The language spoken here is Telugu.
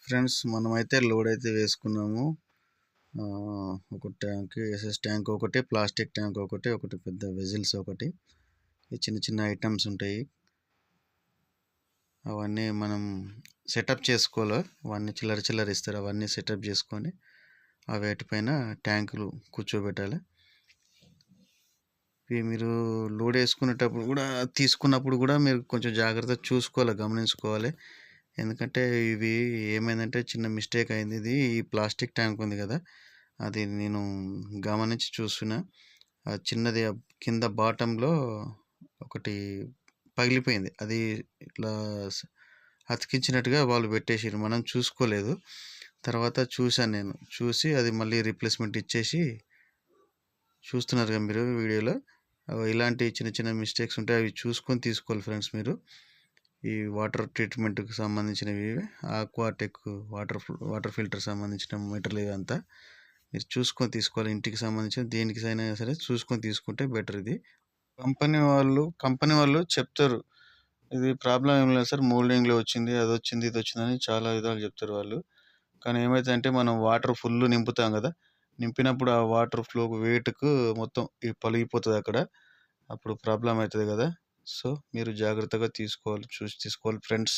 ఫ్రెండ్స్, మనమైతే లోడ్ అయితే వేసుకున్నాము. ఒక ట్యాంక్, ఎస్ఎస్ ట్యాంక్ ఒకటి, ప్లాస్టిక్ ట్యాంక్ ఒకటి, పెద్ద వెజిల్స్ ఒకటి, ఈ చిన్న చిన్న ఐటమ్స్ ఉంటాయి. అవన్నీ మనం సెటప్ చేసుకోవాలి. అవన్నీ చిల్లర ఇస్తారు. అవన్నీ సెటప్ చేసుకొని ఆ వేటిపైన ట్యాంకులు కూర్చోబెట్టాలి. ఇవి మీరు లోడ్ వేసుకునేటప్పుడు కూడా, తీసుకున్నప్పుడు కూడా మీరు కొంచెం జాగ్రత్తగా చూసుకోవాలి, గమనించుకోవాలి. ఎందుకంటే ఇవి ఏమైందంటే చిన్న మిస్టేక్ అయింది. ఇది ఈ ప్లాస్టిక్ ట్యాంక్ ఉంది కదా, అది నేను గమనించి చూస్తున్నా. చిన్నది కింద బాటంలో ఒకటి పగిలిపోయింది. అది ఇట్లా అతికించినట్టుగా వాళ్ళు పెట్టేసారు, మనం చూసుకోలేదు. తర్వాత చూశాను, నేను చూసి అది మళ్ళీ రీప్లేస్మెంట్ ఇచ్చేసి, చూస్తున్నారు కదా మీరు వీడియోలో. ఇలాంటి చిన్న చిన్న మిస్టేక్స్ ఉంటాయి, అవి చూసుకొని తీసుకోవాలి ఫ్రెండ్స్. మీరు ఈ వాటర్ ట్రీట్మెంట్కి సంబంధించినవి, ఆక్వాటెక్ వాటర్ ఫిల్టర్ సంబంధించిన మెటీరియల్ ఇదంతా మీరు చూసుకొని తీసుకోవాలి. ఇంటికి సంబంధించిన దేనికి అయినా సరే చూసుకొని తీసుకుంటే బెటర్. ఇది కంపెనీ వాళ్ళు చెప్తారు, ఇది ప్రాబ్లం ఏం లేదు సార్, మోల్డింగ్లో వచ్చింది, అది వచ్చింది, ఇది వచ్చిందని చాలా విధాలు చెప్తారు వాళ్ళు. కానీ ఏమైతుందంటే మనం వాటర్ ఫుల్ నింపుతాం కదా, నింపినప్పుడు ఆ వాటర్ ఫ్లో వెయిట్కు మొత్తం పలిగిపోతుంది అక్కడ, అప్పుడు ప్రాబ్లం అవుతుంది కదా. సో మీరు జాగ్రత్తగా చూసి తీసుకోవాలి ఫ్రెండ్స్.